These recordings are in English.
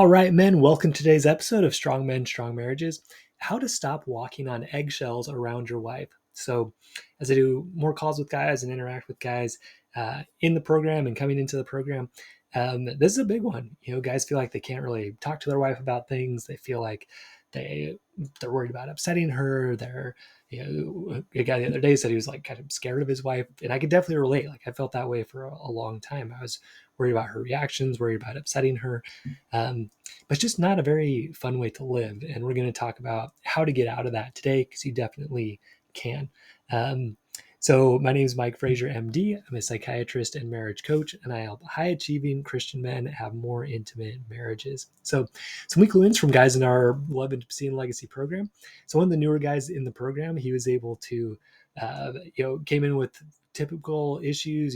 All right, men, welcome to today's episode of Strong Men, Strong Marriages, how to stop walking on eggshells around your wife. So, as I do more calls with guys and interact with guys in the program and coming into the program, this is a big one. Guys feel like they can't really talk to their wife about things. They feel like they're worried about upsetting her. A guy the other day said he was like kind of scared of his wife, and I could definitely relate. Like I felt that way for a long time. I was worried about her reactions, worried about upsetting her. But it's just not a very fun way to live. And we're going to talk about how to get out of that today, because you definitely can. So my name is Mike Frazier, MD. I'm a psychiatrist and marriage coach, and I help high-achieving Christian men have more intimate marriages. So some weekly wins from guys in our Love, Intimacy, and Legacy program. So one of the newer guys in the program, he was able to, came in with typical issues,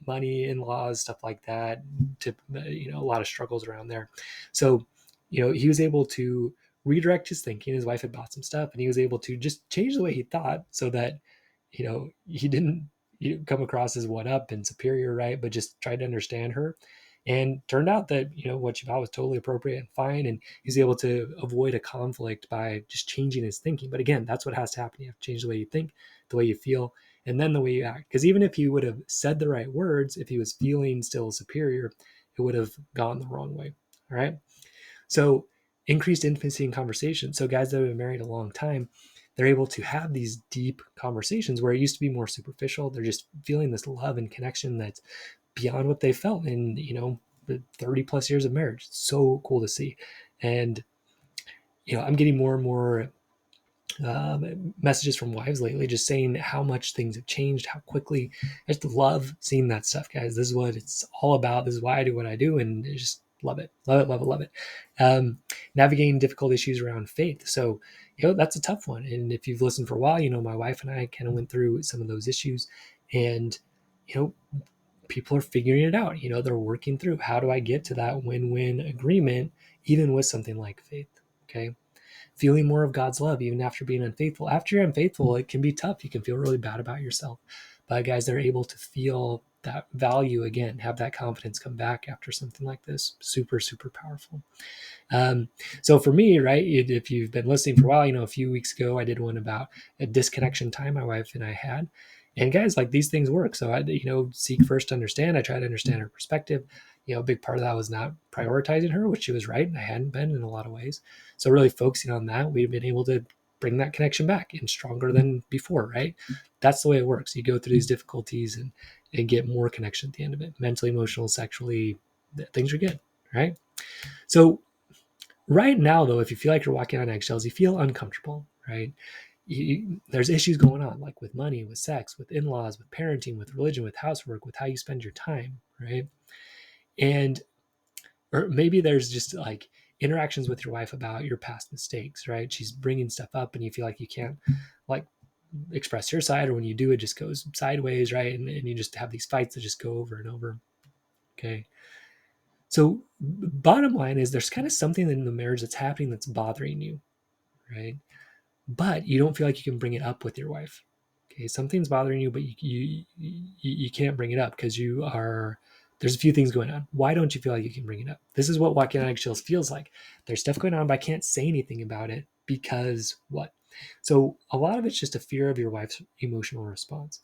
money, in-laws, stuff like that, a lot of struggles around there. So, he was able to redirect his thinking. His wife had bought some stuff, and he was able to just change the way he thought so that, he didn't come across as one up and superior, right? But just tried to understand her. And turned out that, what she bought was totally appropriate and fine. And he's able to avoid a conflict by just changing his thinking. But again, that's what has to happen. You have to change the way you think, the way you feel, and then the way you act. Because even if he would have said the right words, if he was feeling still superior, it would have gone the wrong way. All right. So increased intimacy and conversation. So guys that have been married a long time, they're able to have these deep conversations where it used to be more superficial. They're just feeling this love and connection that's beyond what they felt in, the 30 plus years of marriage. It's so cool to see. And, I'm getting more and more messages from wives lately just saying how much things have changed, how quickly. I just love seeing that stuff, guys. This is what it's all about. This is why I do what I do, and I just love it. Love it. Navigating difficult issues around faith. So, that's a tough one. And if you've listened for a while, my wife and I kind of went through some of those issues, and, people are figuring it out. They're working through, how do I get to that win-win agreement, even with something like faith? Okay. Feeling more of God's love, even after being unfaithful. After you're unfaithful, it can be tough. You can feel really bad about yourself. But guys, they're able to feel that value again, have that confidence come back after something like this. Super, super powerful. So for me, right, if you've been listening for a while, a few weeks ago, I did one about a disconnection time my wife and I had. And guys, like, these things work. So I, seek first to understand. I try to understand her perspective. A big part of that was not prioritizing her, which she was right, and I hadn't been in a lot of ways. So really focusing on that, we've been able to bring that connection back and stronger than before, right? That's the way it works. You go through these difficulties and get more connection at the end of it. Mentally, emotional, sexually, things are good, right? So right now, though, if you feel like you're walking on eggshells, you feel uncomfortable, right? There's issues going on, like with money, with sex, with in-laws, with parenting, with religion, with housework, with how you spend your time, right? And or maybe there's just like interactions with your wife about your past mistakes, right? She's bringing stuff up and you feel like you can't like express your side, or when you do, it just goes sideways, right? And you just have these fights that just go over and over. Okay. So bottom line is there's kind of something in the marriage that's happening that's bothering you, right? But you don't feel like you can bring it up with your wife. Okay, something's bothering you, but you can't bring it up because there's a few things going on. Why don't you feel like you can bring it up? This is what walking on eggshells feels like. There's stuff going on, but I can't say anything about it because what? So a lot of it's just a fear of your wife's emotional response.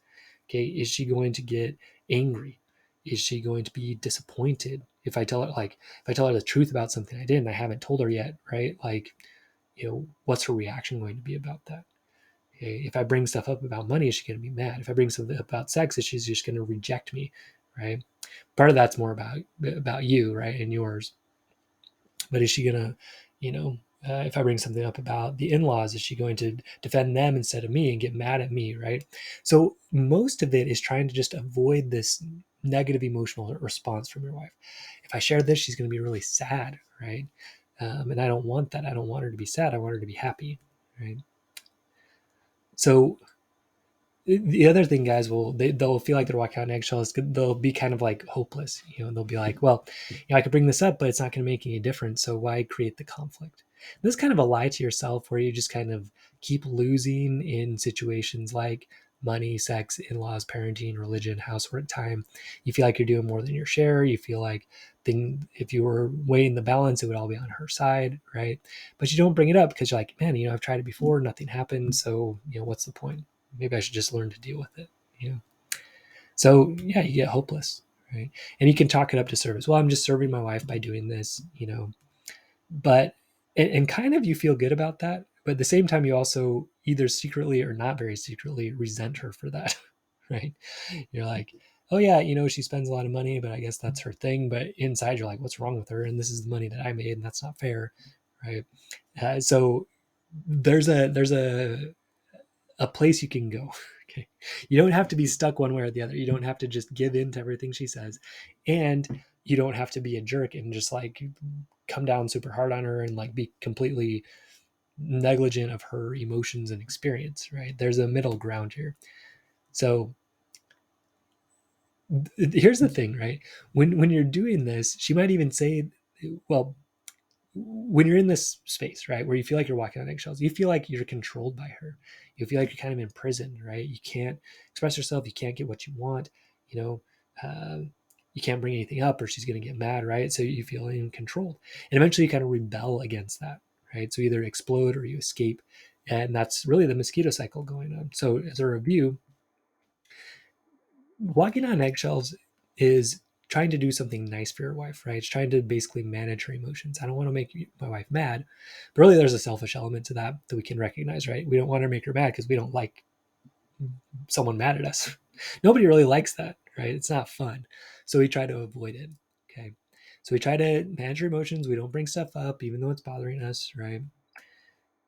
Okay, is she going to get angry? Is she going to be disappointed if I tell her the truth about something I did and I haven't told her yet, right? Like, what's her reaction going to be about that? Okay, if I bring stuff up about money, is she going to be mad? If I bring something up about sex, is she just going to reject me, right? Part of that's more about you, right, and yours. But is she going to, if I bring something up about the in-laws, is she going to defend them instead of me and get mad at me, right? So most of it is trying to just avoid this negative emotional response from your wife. If I share this, she's going to be really sad, right? And I don't want that. I don't want her to be sad. I want her to be happy, right? So the other thing, guys, they'll feel like they're walking on eggshells. They'll be kind of like hopeless, they'll be like, well, I could bring this up, but it's not going to make any difference. So why create the conflict? This is kind of a lie to yourself where you just kind of keep losing in situations like money, sex, in-laws, parenting, religion, housework, time. You feel like you're doing more than your share. You feel like if you were weighing the balance, it would all be on her side, right? But you don't bring it up because you're like, man, I've tried it before, nothing happened. So, what's the point? Maybe I should just learn to deal with it, So yeah, you get hopeless, right? And you can chalk it up to service. Well, I'm just serving my wife by doing this, but and kind of you feel good about that, but at the same time you also either secretly or not very secretly resent her for that. Right? You're like, oh yeah, she spends a lot of money, but I guess that's her thing. But inside you're like, what's wrong with her? And this is the money that I made, and that's not fair, right? So there's a place you can go. Okay, you don't have to be stuck one way or the other. You don't have to just give in to everything she says, and you don't have to be a jerk and just like come down super hard on her and like be completely negligent of her emotions and experience, right? There's a middle ground here. So here's the thing, right? When you're doing this, she might even say, well, when you're in this space, right, where you feel like you're walking on eggshells, you feel like you're controlled by her. You feel like you're kind of imprisoned, right? You can't express yourself. You can't get what you want. You know, you can't bring anything up, or she's going to get mad, right? So you feel controlled, and eventually you kind of rebel against that, right? So either explode or you escape, and that's really the mosquito cycle going on. So as a review, walking on eggshells is trying to do something nice for your wife, right? It's trying to basically manage her emotions. I don't want to make my wife mad, but really there's a selfish element to that we can recognize, right? We don't want to make her mad because we don't like someone mad at us. Nobody really likes that, right? It's not fun. So we try to avoid it. Okay. So we try to manage our emotions. We don't bring stuff up, even though it's bothering us, right?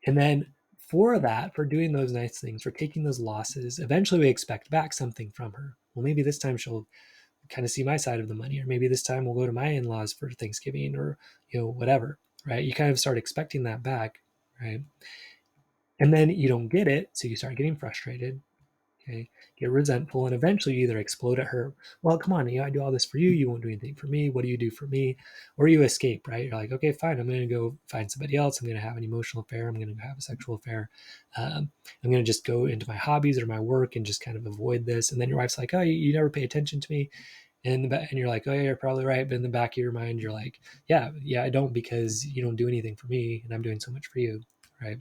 And then for that, for doing those nice things, for taking those losses, eventually we expect back something from her. Well, maybe this time she'll kind of see my side of the money, or maybe this time we'll go to my in-laws for Thanksgiving, or whatever, right? You kind of start expecting that back, right? And then you don't get it, so you start getting frustrated. Okay, get resentful, and eventually you either explode at her. Well, come on, I do all this for you. You won't do anything for me. What do you do for me? Or you escape, right? You're like, okay, fine. I'm going to go find somebody else. I'm going to have an emotional affair. I'm going to have a sexual affair. I'm going to just go into my hobbies or my work and just kind of avoid this. And then your wife's like, oh, you never pay attention to me. And you're like, oh, yeah, you're probably right. But in the back of your mind, you're like, yeah, I don't, because you don't do anything for me, and I'm doing so much for you, right?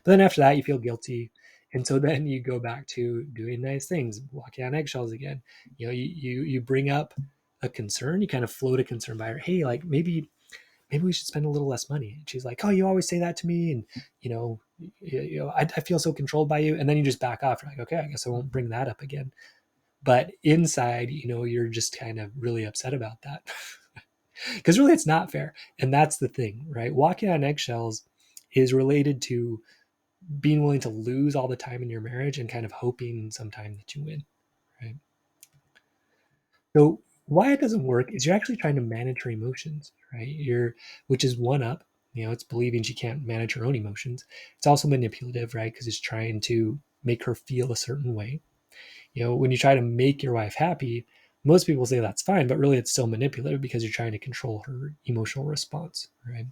But then after that, you feel guilty. And so then you go back to doing nice things, walking on eggshells again. You bring up a concern, you kind of float a concern by her. Hey, like maybe we should spend a little less money. And she's like, oh, you always say that to me. And, I feel so controlled by you. And then you just back off. You're like, okay, I guess I won't bring that up again. But inside, you're just kind of really upset about that. Because really, it's not fair. And that's the thing, right? Walking on eggshells is related to being willing to lose all the time in your marriage and kind of hoping sometime that you win, right? So why it doesn't work is you're actually trying to manage her emotions, right? Which is one up, it's believing she can't manage her own emotions. It's also manipulative, right? Because it's trying to make her feel a certain way. When you try to make your wife happy, most people say that's fine, but really it's still manipulative because you're trying to control her emotional response, right?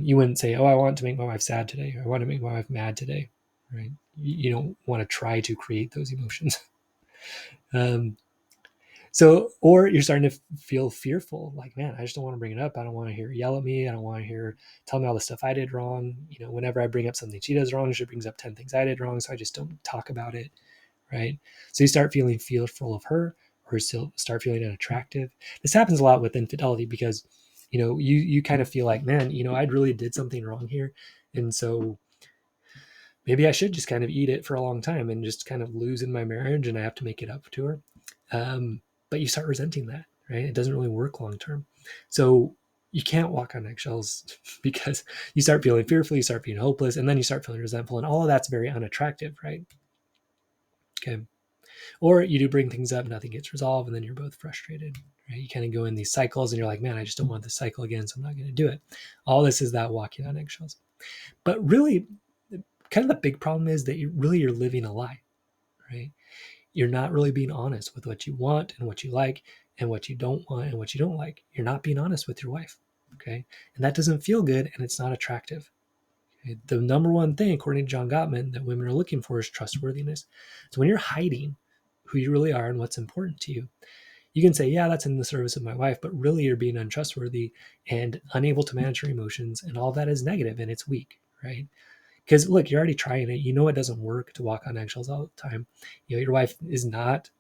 You wouldn't say, oh, I want to make my wife sad today. Or I want to make my wife mad today, right? You don't want to try to create those emotions. um, or you're starting to feel fearful, like, man, I just don't want to bring it up. I don't want to hear her yell at me. I don't want to hear her tell me all the stuff I did wrong. Whenever I bring up something she does wrong, she brings up 10 things I did wrong. So I just don't talk about it, right? So you start feeling fearful of her, or still start feeling unattractive. This happens a lot with infidelity because, you kind of feel like, man, I really did something wrong here. And so maybe I should just kind of eat it for a long time and just kind of lose in my marriage, and I have to make it up to her. But you start resenting that, right? It doesn't really work long term. So you can't walk on eggshells because you start feeling fearful, you start feeling hopeless, and then you start feeling resentful, and all of that's very unattractive, right? Okay. Or you do bring things up, nothing gets resolved, and then you're both frustrated, right? You kind of go in these cycles and you're like, man, I just don't want this cycle again, so I'm not going to do it. All this is that walking on eggshells. But really, kind of the big problem is that you're living a lie, right? You're not really being honest with what you want and what you like and what you don't want and what you don't like. You're not being honest with your wife, okay? And that doesn't feel good, and it's not attractive. Okay? The number one thing, according to John Gottman, that women are looking for is trustworthiness. So when you're hiding who you really are and what's important to you, You can say, yeah, that's in the service of my wife, but really you're being untrustworthy and unable to manage your emotions, and all that is negative and it's weak, right? Because look, you're already trying it. You know it doesn't work to walk on eggshells all the time. Your wife is not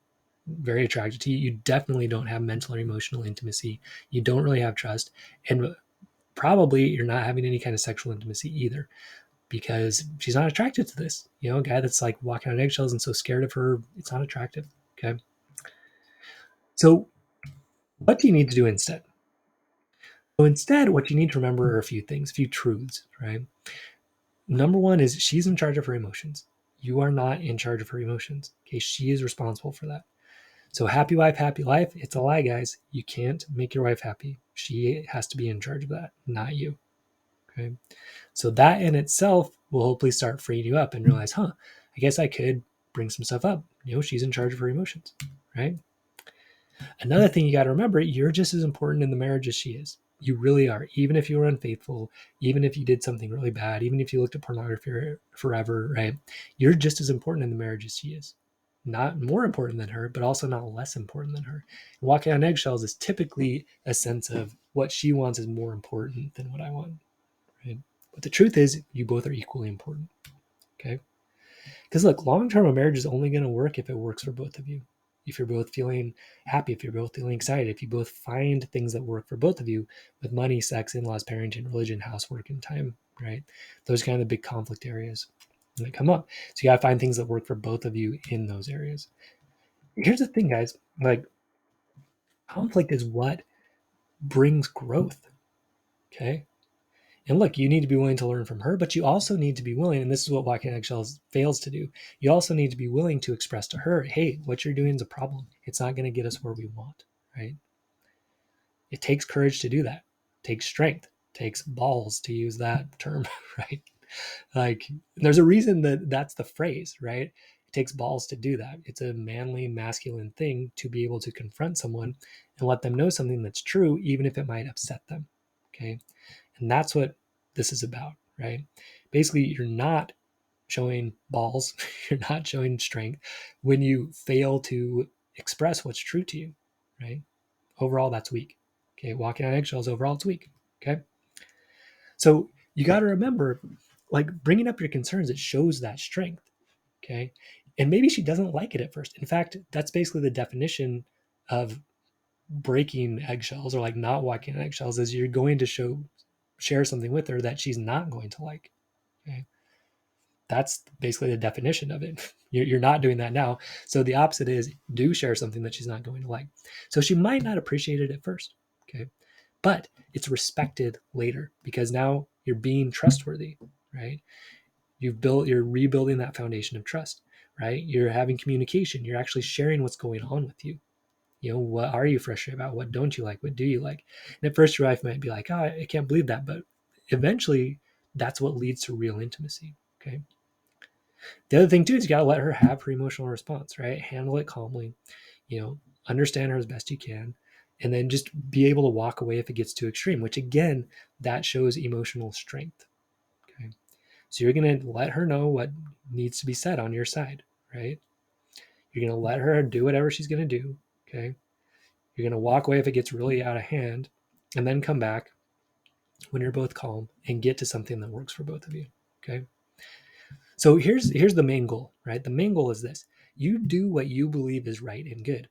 very attracted to you. You definitely don't have mental or emotional intimacy. You don't really have trust, and probably you're not having any kind of sexual intimacy either, because she's not attracted to this. A guy that's like walking on eggshells and so scared of her, it's not attractive. Okay. So what do you need to do instead? So instead, what you need to remember are a few things, a few truths, right? Number one is she's in charge of her emotions. You are not in charge of her emotions. Okay. She is responsible for that. So happy wife, happy life. It's a lie, guys. You can't make your wife happy. She has to be in charge of that, not you. Okay. So that in itself will hopefully start freeing you up and realize, I guess I could bring some stuff up. She's in charge of her emotions, right? Another thing you got to remember, you're just as important in the marriage as she is. You really are. Even if you were unfaithful, even if you did something really bad, even if you looked at pornography forever, right? You're just as important in the marriage as she is. Not more important than her, but also not less important than her. Walking on eggshells is typically a sense of what she wants is more important than what I want, right? But the truth is, you both are equally important, okay? Because look, long-term, a marriage is only going to work if it works for both of you. If you're both feeling happy, if you're both feeling excited, if you both find things that work for both of you with money, sex, in-laws, parenting, religion, housework, and time, right? Those are kind of the big conflict areas that come up. So you got to find things that work for both of you in those areas. Here's the thing, guys. Like, conflict is what brings growth, okay? And look, you need to be willing to learn from her, but you also need to be willing, and this is what Walking Eggshells fails to do. You also need to be willing to express to her, hey, what you're doing is a problem. It's not going to get us where we want, right? It takes courage to do that. It takes strength. It takes balls, to use that term, right? Like, there's a reason that that's the phrase, right? It takes balls to do that. It's a manly, masculine thing to be able to confront someone and let them know something that's true, even if it might upset them, okay? And that's what this is about, right? Basically, you're not showing balls, you're not showing strength when you fail to express what's true to you, right? Overall, that's weak. Okay, walking on eggshells, overall, it's weak. Okay. So you got to remember, like, bringing up your concerns, it shows that strength. Okay. And maybe she doesn't like it at first. In fact, that's basically the definition of breaking eggshells, or like not walking on eggshells, is you're going to share something with her that she's not going to like. Okay. That's basically the definition of it. You're not doing that now. So the opposite is, do share something that she's not going to like. So she might not appreciate it at first. Okay. But it's respected later because now you're being trustworthy, right? You're rebuilding that foundation of trust, right? You're having communication. You're actually sharing what's going on with you. What are you frustrated about? What don't you like? What do you like? And at first your wife might be like, oh, I can't believe that. But eventually that's what leads to real intimacy. Okay. The other thing too is you got to let her have her emotional response, right? Handle it calmly, understand her as best you can, and then just be able to walk away if it gets too extreme, which again, that shows emotional strength. Okay. So you're going to let her know what needs to be said on your side, right? You're going to let her do whatever she's going to do. Okay. You're going to walk away if it gets really out of hand, and then come back when you're both calm and get to something that works for both of you. Okay. So here's the main goal, right? The main goal is this: you do what you believe is right and good,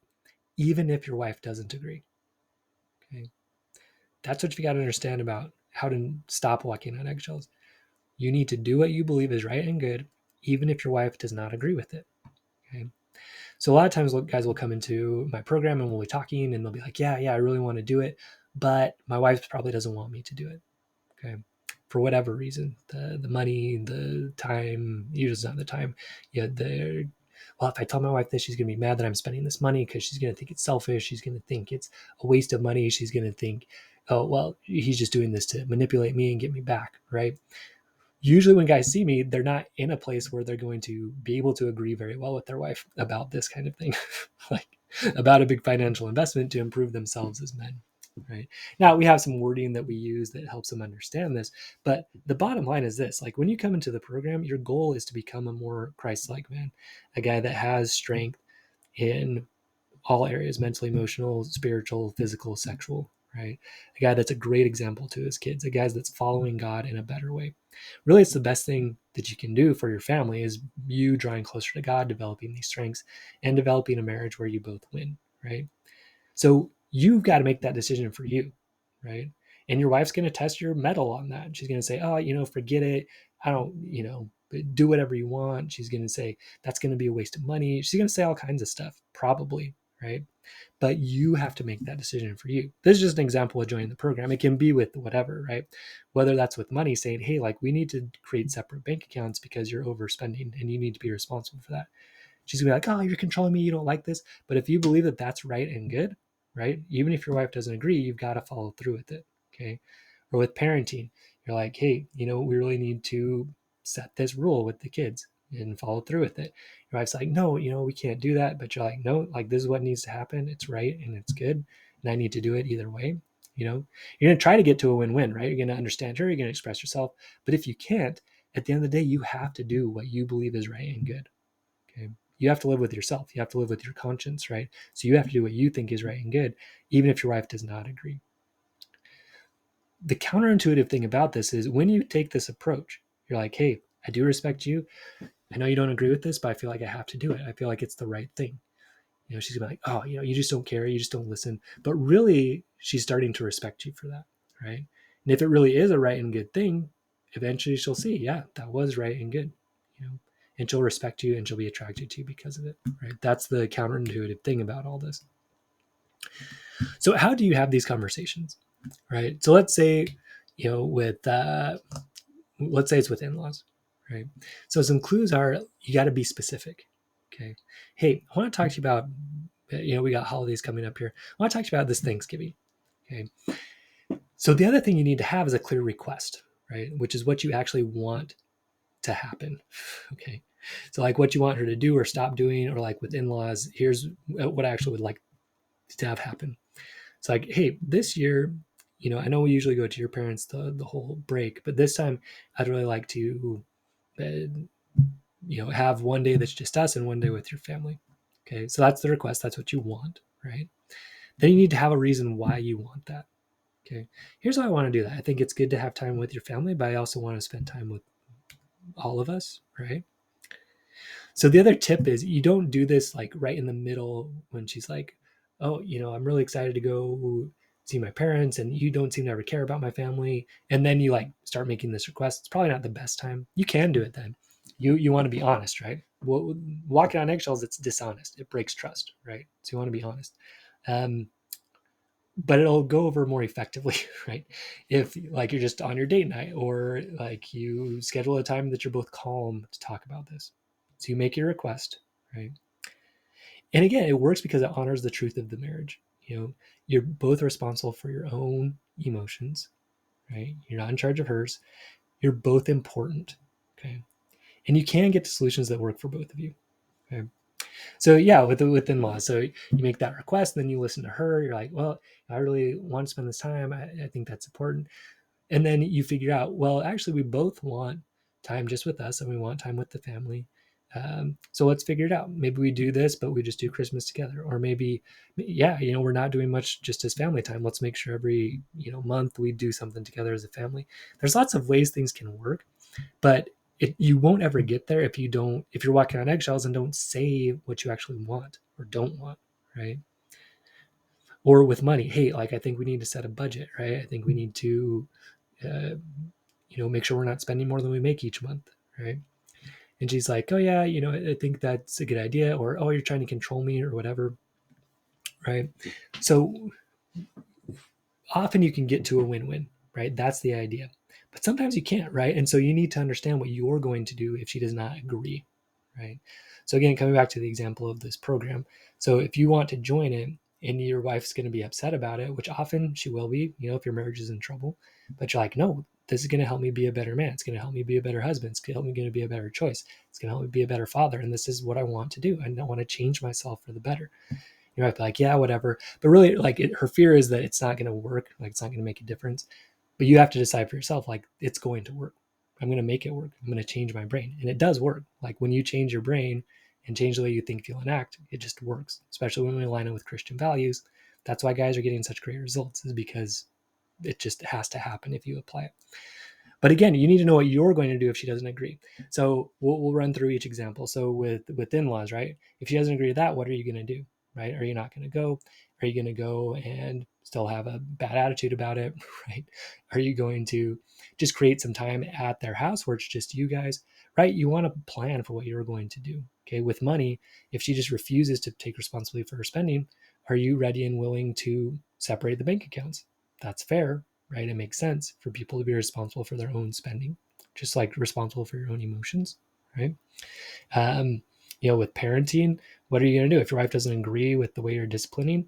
even if your wife doesn't agree. Okay. That's what you got to understand about how to stop walking on eggshells. You need to do what you believe is right and good, even if your wife does not agree with it. Okay. So a lot of times guys will come into my program and we'll be talking and they'll be like, yeah, I really want to do it, but my wife probably doesn't want me to do it. Okay. For whatever reason, the money, the time, you just not the time. Well, if I tell my wife this, she's going to be mad that I'm spending this money because she's going to think it's selfish. She's going to think it's a waste of money. She's going to think, oh, well, he's just doing this to manipulate me and get me back. Right. Usually when guys see me, they're not in a place where they're going to be able to agree very well with their wife about this kind of thing, like about a big financial investment to improve themselves as men. Right. Now we have some wording that we use that helps them understand this, but the bottom line is this: like, when you come into the program, your goal is to become a more Christ-like man, a guy that has strength in all areas, mentally, emotional, spiritual, physical, sexual, right? A guy that's a great example to his kids, a guy that's following God in a better way. Really, it's the best thing that you can do for your family is you drawing closer to God, developing these strengths, and developing a marriage where you both win, right? So you've got to make that decision for you, right? And your wife's going to test your mettle on that. She's going to say, oh, forget it. I don't, do whatever you want. She's going to say, that's going to be a waste of money. She's going to say all kinds of stuff, probably, right? But you have to make that decision for you. This is just an example of joining the program. It can be with whatever, right? Whether that's with money, saying, hey, like we need to create separate bank accounts because you're overspending and you need to be responsible for that. She's gonna be like, oh, you're controlling me. You don't like this. But if you believe that that's right and good, right? Even if your wife doesn't agree, you've got to follow through with it. Okay. Or with parenting, you're like, hey, we really need to set this rule with the kids and follow through with it. Your wife's like, no, we can't do that. But you're like, no, like this is what needs to happen. It's right and it's good. And I need to do it either way. You're going to try to get to a win-win, right? You're going to understand her. You're going to express yourself. But if you can't, at the end of the day, you have to do what you believe is right and good. Okay. You have to live with yourself. You have to live with your conscience, right? So you have to do what you think is right and good, even if your wife does not agree. The counterintuitive thing about this is when you take this approach, you're like, hey, I do respect you. I know you don't agree with this, but I feel like I have to do it. I feel like it's the right thing. She's gonna be like, oh, you just don't care. You just don't listen. But really, she's starting to respect you for that, right? And if it really is a right and good thing, eventually she'll see, yeah, that was right and good, and she'll respect you and she'll be attracted to you because of it, right? That's the counterintuitive thing about all this. So how do you have these conversations, right? So let's say, let's say it's with in-laws, right? So some clues are you got to be specific. Okay. Hey, I want to talk to you about, we got holidays coming up here. I want to talk to you about this Thanksgiving. Okay. So the other thing you need to have is a clear request, right? Which is what you actually want to happen. Okay. So like what you want her to do or stop doing, or like with in-laws, here's what I actually would like to have happen. It's like, hey, this year, I know we usually go to your parents the whole break, but this time I'd really like to, have one day that's just us and one day with your family. Okay. So that's the request. That's what you want, right? Then you need to have a reason why you want that. Okay. Here's how I want to do that. I think it's good to have time with your family, but I also want to spend time with all of us, right? So the other tip is you don't do this like right in the middle when she's like, oh, I'm really excited to go see my parents and you don't seem to ever care about my family. And then you like start making this request. It's probably not the best time. You can do it then. You want to be honest, right? Well, walking on eggshells, it's dishonest. It breaks trust, right? So you want to be honest. But it'll go over more effectively, right? If like you're just on your date night or like you schedule a time that you're both calm to talk about this. So you make your request, right? And again, it works because it honors the truth of the marriage. You're both responsible for your own emotions, right? You're not in charge of hers. You're both important, okay? And you can get to solutions that work for both of you, okay? So yeah, with in-laws, so you make that request, then you listen to her. You're like, well, I really want to spend this time. I think that's important. And then you figure out, well, actually, we both want time just with us and we want time with the family. So let's figure it out. Maybe we do this, but we just do Christmas together. Or maybe, yeah, we're not doing much just as family time. Let's make sure every, month we do something together as a family. There's lots of ways things can work, but you won't ever get there if you're walking on eggshells and don't say what you actually want or don't want, right? Or with money, hey, like I think we need to set a budget, right? I think we need to make sure we're not spending more than we make each month, right? And she's like, oh yeah, I think that's a good idea, or oh, you're trying to control me or whatever, right? So often you can get to a win-win, right? That's the idea. But sometimes you can't, right? And so you need to understand what you're going to do if she does not agree, right? So again, coming back to the example of this program. So if you want to join it and your wife's going to be upset about it, which often she will be, if your marriage is in trouble, but you're like, no, this is going to help me be a better man. It's going to help me be a better husband. It's going to be a better choice. It's going to help me be a better father. And this is what I want to do. I don't want to change myself for the better. You might be like, yeah, whatever. But really, like her fear is that it's not going to work. Like it's not going to make a difference. But you have to decide for yourself, like it's going to work. I'm going to make it work. I'm going to change my brain. And it does work. Like when you change your brain, and change the way you think, feel, and act, it just works, especially when we align it with Christian values. That's why guys are getting such great results, is because it just has to happen if you apply it. But again, you need to know what you're going to do if she doesn't agree. So we'll run through each example. So with in-laws, right? If she doesn't agree to that, what are you going to do, right? Are you not going to go? Are you going to go and still have a bad attitude about it, right? Are you going to just create some time at their house where it's just you guys, right? You want to plan for what you're going to do. Okay, with money, if she just refuses to take responsibility for her spending, are you ready and willing to separate the bank accounts? That's fair, right? It makes sense for people to be responsible for their own spending, just like responsible for your own emotions, right? Um, with parenting, what are you going to do if your wife doesn't agree with the way you're disciplining?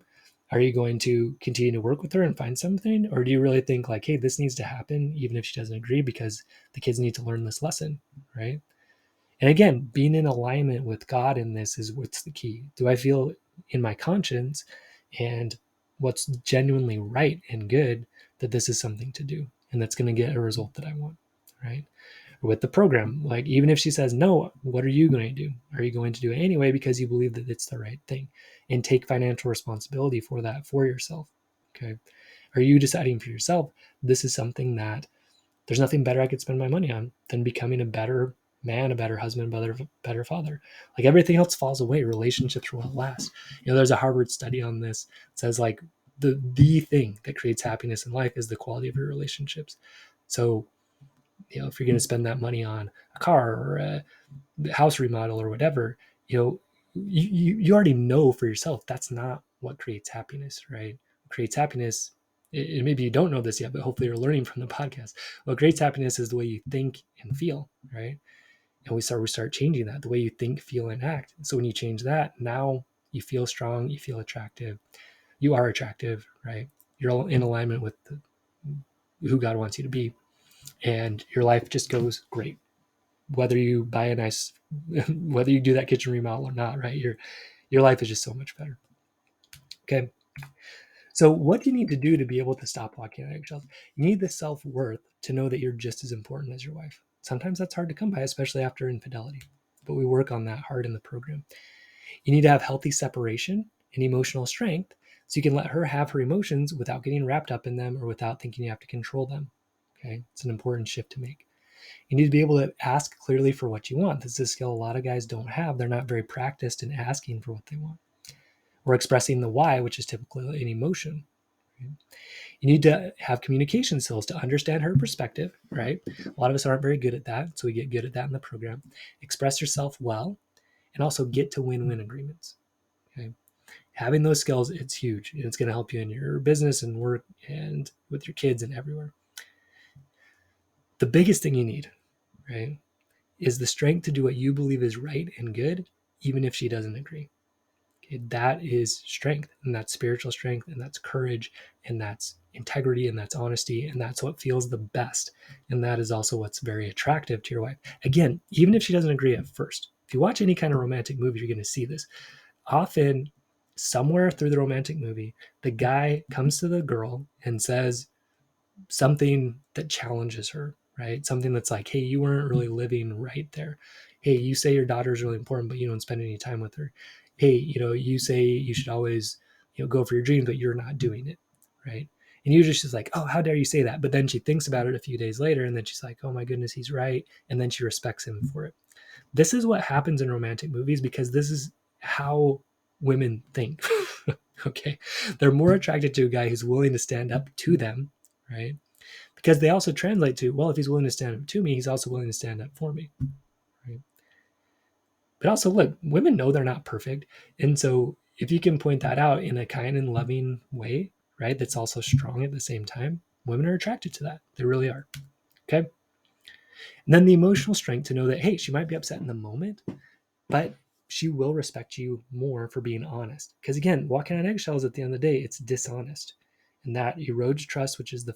Are you going to continue to work with her and find something, or do you really think like, hey, this needs to happen even if she doesn't agree because the kids need to learn this lesson, right? And again, being in alignment with God in this is what's the key. Do I feel in my conscience and what's genuinely right and good that this is something to do and that's going to get a result that I want, right? Or with the program, like even if she says no, what are you going to do? Are you going to do it anyway because you believe that it's the right thing and take financial responsibility for that for yourself? Okay. Are you deciding for yourself, this is something that there's nothing better I could spend my money on than becoming a better man, a better husband, better father. Like everything else falls away. Relationships will last. There's a Harvard study on this. It says like the thing that creates happiness in life is the quality of your relationships. So, if you're going to spend that money on a car or a house remodel or whatever, you already know for yourself that's not what creates happiness, right? What creates happiness, and maybe you don't know this yet, but hopefully you're learning from the podcast. What creates happiness is the way you think and feel, right? And we start changing that, the way you think, feel, and act. So when you change that, now you feel strong, you feel attractive, you are attractive, right? You're in alignment with who God wants you to be, and your life just goes great. Whether you buy a nice, whether you do that kitchen remodel or not, right? Your life is just so much better. Okay. So what do you need to do to be able to stop walking on eggshells? You need the self-worth to know that you're just as important as your wife. Sometimes that's hard to come by, especially after infidelity, but we work on that hard in the program. You need to have healthy separation and emotional strength so you can let her have her emotions without getting wrapped up in them or without thinking you have to control them. Okay. It's an important shift to make. You need to be able to ask clearly for what you want. This is a skill a lot of guys don't have. They're not very practiced in asking for what they want or expressing the why, which is typically an emotion. You need to have communication skills to understand her perspective, right? A lot of us aren't very good at that, so we get good at that in the program. Express yourself well, and also get to win-win agreements. Okay, having those skills, it's huge, and it's going to help you in your business and work and with your kids and everywhere. The biggest thing you need, right, is the strength to do what you believe is right and good, even if she doesn't agree. Okay, that is strength, and that's spiritual strength, and that's courage, and that's integrity, and that's honesty, and that's what feels the best. And that is also what's very attractive to your wife. Again, even if she doesn't agree at first, if you watch any kind of romantic movie, you're going to see this. Often, somewhere through the romantic movie, the guy comes to the girl and says something that challenges her, right? Something that's like, hey, you weren't really living right there. Hey, you say your daughter's really important, but you don't spend any time with her. Hey, you say you should always, go for your dreams, but you're not doing it, right? And usually she's like, oh, how dare you say that? But then she thinks about it a few days later, and then she's like, oh my goodness, he's right. And then she respects him for it. This is what happens in romantic movies because this is how women think. Okay. They're more attracted to a guy who's willing to stand up to them, right? Because they also translate to, well, if he's willing to stand up to me, he's also willing to stand up for me, right? But also, look, women know they're not perfect. And so if you can point that out in a kind and loving way, right, that's also strong at the same time, women are attracted to that. They really are. Okay. And then the emotional strength to know that, hey, she might be upset in the moment, but she will respect you more for being honest. Because again, walking on eggshells at the end of the day, it's dishonest. And that erodes trust, which is the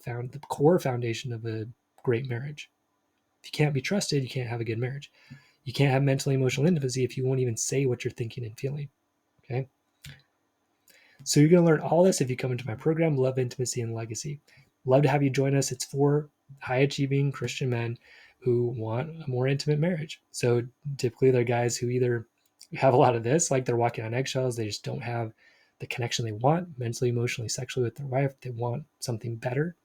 core foundation of a great marriage. If you can't be trusted, you can't have a good marriage. You can't have mental emotional intimacy if you won't even say what you're thinking and feeling. Okay. So you're going to learn all this if you come into my program, Love, Intimacy, and Legacy. Love to have you join us. It's for high achieving Christian men who want a more intimate marriage. So typically they're guys who either We have a lot of this, like they're walking on eggshells. They just don't have the connection they want mentally, emotionally, sexually with their wife. They want something better.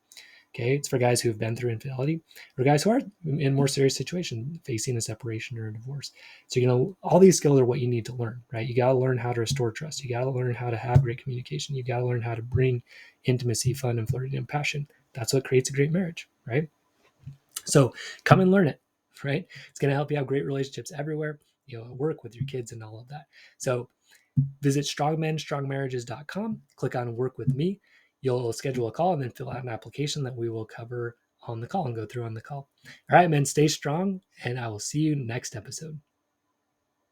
Okay, it's for guys who have been through infidelity, or guys who are in more serious situation, facing a separation or a divorce. So, all these skills are what you need to learn, right? You got to learn how to restore trust. You got to learn how to have great communication. You got to learn how to bring intimacy, fun, and flirting and passion. That's what creates a great marriage, right? So come and learn it, right? It's going to help you have great relationships everywhere, at work, with your kids, and all of that. So visit strongmenstrongmarriages.com, click on work with me. You'll schedule a call and then fill out an application that we will cover on the call and go through on the call. All right, men, stay strong, and I will see you next episode.